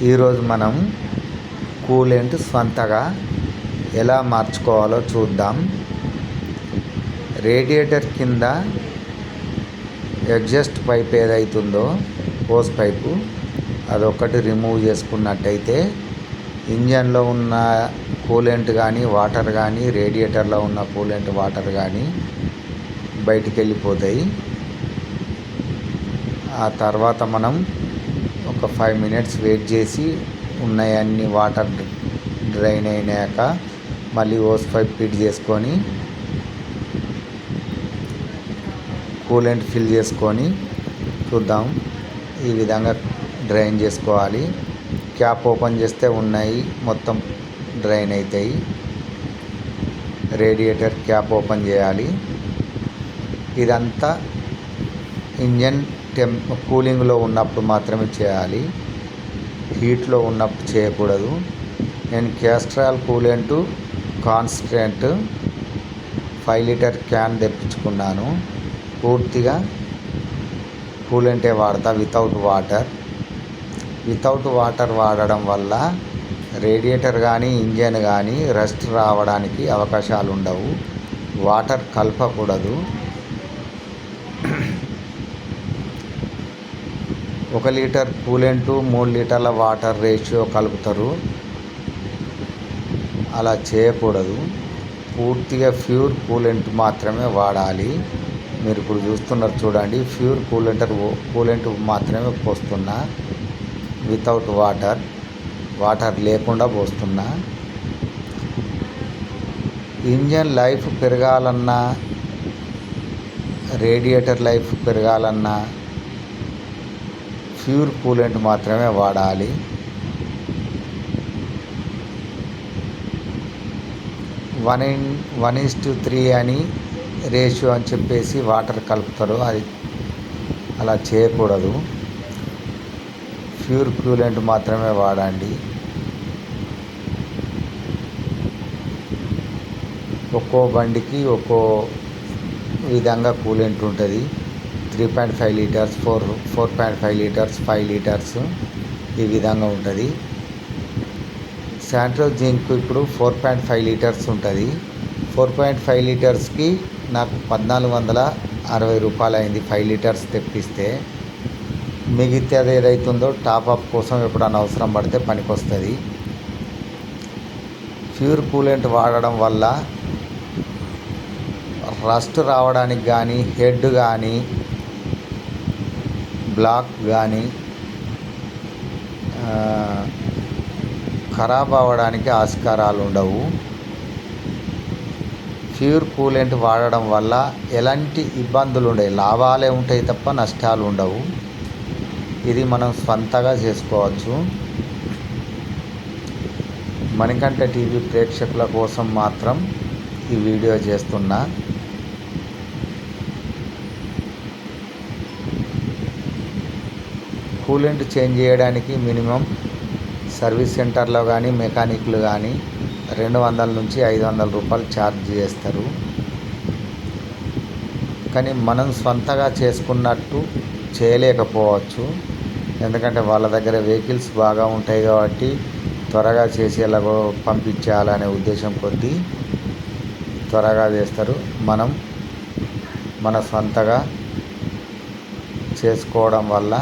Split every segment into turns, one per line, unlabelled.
ఈరోజు మనం కూలెంట్ స్వంతగా ఎలా మార్చుకోవాలో చూద్దాం. రేడియేటర్ కింద ఎగ్జాస్ట్ పైప్ ఏదైతుందో హోస్ పైపు అదొకటి రిమూవ్ చేసుకున్నట్టయితే ఇంజన్లో ఉన్న కూలెంట్ కానీ వాటర్ కానీ రేడియేటర్లో ఉన్న కూలెంట్ వాటర్ కానీ బయటికి వెళ్ళిపోతాయి. ఆ తర్వాత మనం ఒక 5 minutes వెయిట్ చేసి ఉన్నాయన్ని వాటర్ డ్రైన్ అయినాక మళ్ళీ హోస్ పైప్ ఫిట్ చేసుకొని కూలెంట్ ఫిల్ చేసుకొని చూద్దాం. ఈ విధంగా డ్రైన్ చేసుకోవాలి. క్యాప్ ఓపెన్ చేస్తే ఉన్నాయి మొత్తం డ్రైన్ అవుతాయి. రేడియేటర్ క్యాప్ ఓపెన్ చేయాలి. ఇదంతా ఇంజన్ కూలింగ్లో ఉన్నప్పుడు మాత్రమే చేయాలి, హీట్లో ఉన్నప్పుడు చేయకూడదు. నేను Castrol coolant constant 5 litre can తెప్పించుకున్నాను. పూర్తిగా కూలెంటే వాడతా, వితౌట్ వాటర్ వాడడం వల్ల రేడియేటర్ కానీ ఇంజన్ కానీ రస్ట్ రావడానికి అవకాశాలు ఉండవు. వాటర్ కలపకూడదు. 1 లీటర్ కూలెంట్ 3 లీటర్ల వాటర్ రేషియో కలుపుతారు. అలా చేయకూడదు. పూర్తిగా ప్యూర్ కూలెంట్ మాత్రమే వాడాలి. మీరు ఇప్పుడు చూస్తున్నారు చూడండి, ప్యూర్ కూలెంట్ మాత్రమే పోస్తున్నా, వితౌట్ వాటర్ లేకుండా పోస్తున్నా. ఇంజన్ లైఫ్ పెరగాలన్నా రేడియేటర్ లైఫ్ పెరగాలన్నా ప్యూర్ కూలెంట్ మాత్రమే వాడాలి. 1:3 అని రేషియో అని చెప్పేసి వాటర్ కలుపుతారు. అది అలా చేయకూడదు. ప్యూర్ కూలెంట్ మాత్రమే వాడండి. ఒక్కో బండికి ఒక్కో విధంగా కూలెంట్ ఉంటుంది. 3.5 లీటర్స్, 4.5 లీటర్స్, 5 లీటర్స్ ఈ విధంగా ఉంటుంది. శాంట్రోస్ జింక్ ఇప్పుడు 4.5 లీటర్స్ ఉంటుంది. 4.5 లీటర్స్కి నాకు 1,460 రూపాయలు అయింది 5 లీటర్స్ తెప్పిస్తే. మిగతాది ఏదైతుందో టాప్అప్ కోసం ఎప్పుడన్నా అవసరం పడితే పనికొస్తుంది. ప్యూర్ కూలెంట్ వాడడం వల్ల రస్ట్ రావడానికి కానీ, హెడ్ కానీ, బ్లాక్ కానీ ఖరాబ్ అవ్వడానికి ఆస్కారాలు ఉండవు. ప్యూర్ కూలెంట్ వాడడం వల్ల ఎలాంటి ఇబ్బందులు ఉండవు, లాభాలే ఉంటాయి తప్ప నష్టాలు ఉండవు. ఇది మనం స్వంతగా చేసుకోవచ్చు. మణికంఠ టీవీ ప్రేక్షకుల కోసం మాత్రం ఈ వీడియో చేస్తున్నా. కూలెంట్ చేంజ్ చేయడానికి మినిమం సర్వీస్ సెంటర్లో కానీ మెకానిక్లు కానీ 200 నుంచి 500 రూపాయలు ఛార్జ్ చేస్తారు. కానీ మనం స్వంతగా చేసుకున్నట్టు చేయలేకపోవచ్చు. ఎందుకంటే వాళ్ళ దగ్గర వెహికల్స్ బాగా ఉంటాయి కాబట్టి త్వరగా చేసి ఎలాగో పంపించాలనే ఉద్దేశం కొద్దీ త్వరగా చేస్తారు. మనం మన స్వంతగా చేసుకోవడం వల్ల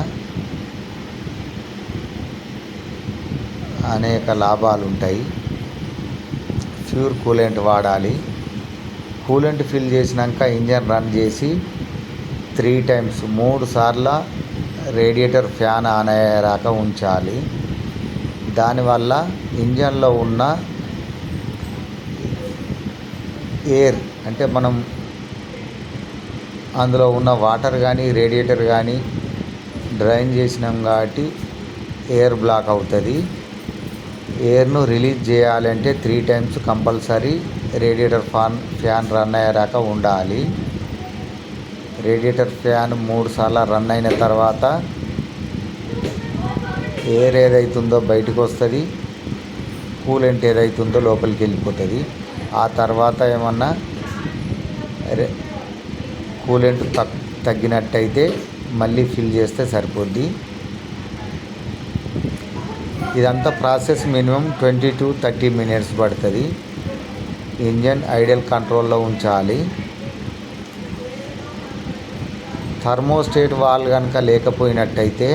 అనేక లాభాలు ఉంటాయి. ప్యూర్ కూలెంట్ వాడాలి. కూలెంట్ ఫిల్ చేసినాక ఇంజన్ రన్ చేసి 3 times 3 సార్లు రేడియేటర్ ఫ్యాన్ ఆన్ అయ్యేదాకా ఉంచాలి. దానివల్ల ఇంజన్లో ఉన్న ఎయిర్ అంటే మనం అందులో ఉన్న వాటర్ కానీ రేడియేటర్ కానీ డ్రైన్ చేసినాం కాబట్టి ఎయిర్ బ్లాక్ అవుతుంది. ఎయిర్ను రిలీజ్ చేయాలంటే 3 times compulsory radiator fan run అయ్యేదాకా ఉండాలి. రేడియేటర్ ఫ్యాన్ 3 సార్లు రన్ అయిన తర్వాత ఎయిర్ ఏదైతుందో బయటకు వస్తుంది, కూలెంట్ ఏదైతుందో లోపలికి వెళ్ళిపోతుంది. ఆ తర్వాత ఏమన్నా కూలెంట్ తగ్గినట్టయితే మళ్ళీ ఫిల్ చేస్తే సరిపోద్ది. ఇదంతా ప్రాసెస్ మినిమం 20 to 30 minutes పడుతుంది. ఇంజన్ ఐడియల్ కంట్రోల్లో ఉంచాలి. థర్మోస్టేట్ వాల్వ్ కనుక లేకపోయినట్టయితే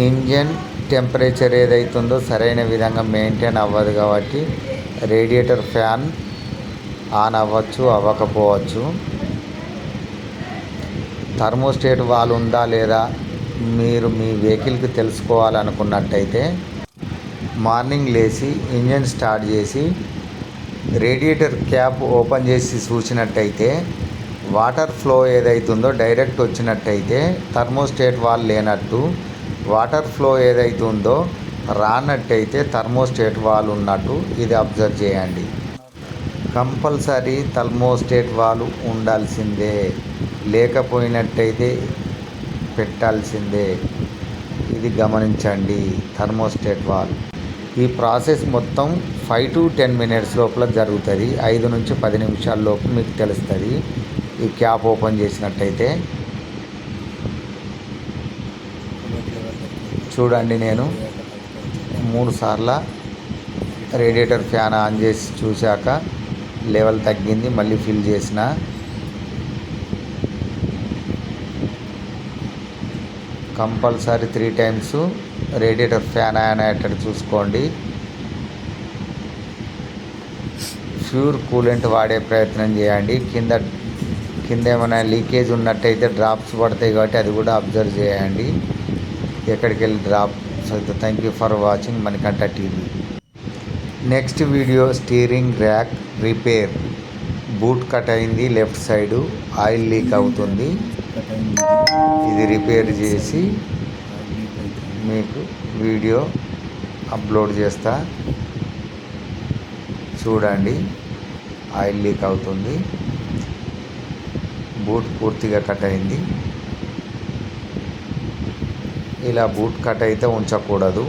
ఇంజన్ టెంపరేచర్ ఏదైతుందో సరైన విధంగా మెయింటైన్ అవ్వదు. కాబట్టి రేడియేటర్ ఫ్యాన్ ఆన్ అవ్వచ్చు, అవ్వకపోవచ్చు. థర్మోస్టేట్ వాల్వ్ ఉందా లేదా మీరు మీ వెహికల్కి తెలుసుకోవాలనుకున్నట్టయితే మార్నింగ్ లేచి ఇంజన్ స్టార్ట్ చేసి రేడియేటర్ క్యాప్ ఓపెన్ చేసి చూసినట్టయితే వాటర్ ఫ్లో ఏదైతుందో డైరెక్ట్ వచ్చినట్టయితే థర్మోస్టేట్ వాల్వ్ లేనట్టు, వాటర్ ఫ్లో ఏదైతుందో రానట్టయితే థర్మోస్టేట్ వాల్వ్ ఉన్నట్టు. ఇది అబ్జర్వ్ చేయండి. కంపల్సరీ థర్మోస్టేట్ వాల్వ్ ఉండాల్సిందే, లేకపోయినట్టయితే పెట్టాల్సిందే. ఇది గమనించండి. థర్మోస్టేట్ వాల్వ్ ఈ ప్రాసెస్ మొత్తం 5 to 10 minutes లోపల జరుగుతుంది. 5 నుంచి 10 నిమిషాల లోపు మీకు తెలుస్తుంది. ఈ క్యాప్ ఓపెన్ చేసినట్టయితే చూడండి. నేను 3 సార్లు రేడియేటర్ ఫ్యాన్ ఆన్ చేసి చూశాక లెవెల్ తగ్గింది, మళ్ళీ ఫిల్ చేసిన. Compulsory 3 times radiator fan on అయ్యేటట్టు చూసుకోండి. ప్యూర్ కూలెంట్ వాడే ప్రయత్నం చేయండి. కింద ఏమైనా లీకేజ్ ఉన్నట్టయితే డ్రాప్స్ పడతాయి కాబట్టి అది కూడా అబ్జర్వ్ చేయండి. ఎక్కడికి వెళ్ళి drop. So thank you for watching Manikanta TV. Next video steering rack repair. Boot cut అయింది, లెఫ్ట్ సైడు ఆయిల్ లీక్ అవుతుంది. ఇది రిపేర్ చేసి మీకు వీడియో అప్లోడ్ చేస్తా. చూడండి, ఆయిల్ లీక్ అవుతుంది. బూట్ పూర్తిగా కట్ అయింది. ఇలా బూట్ కట్ అయితే ఉంచకూడదు.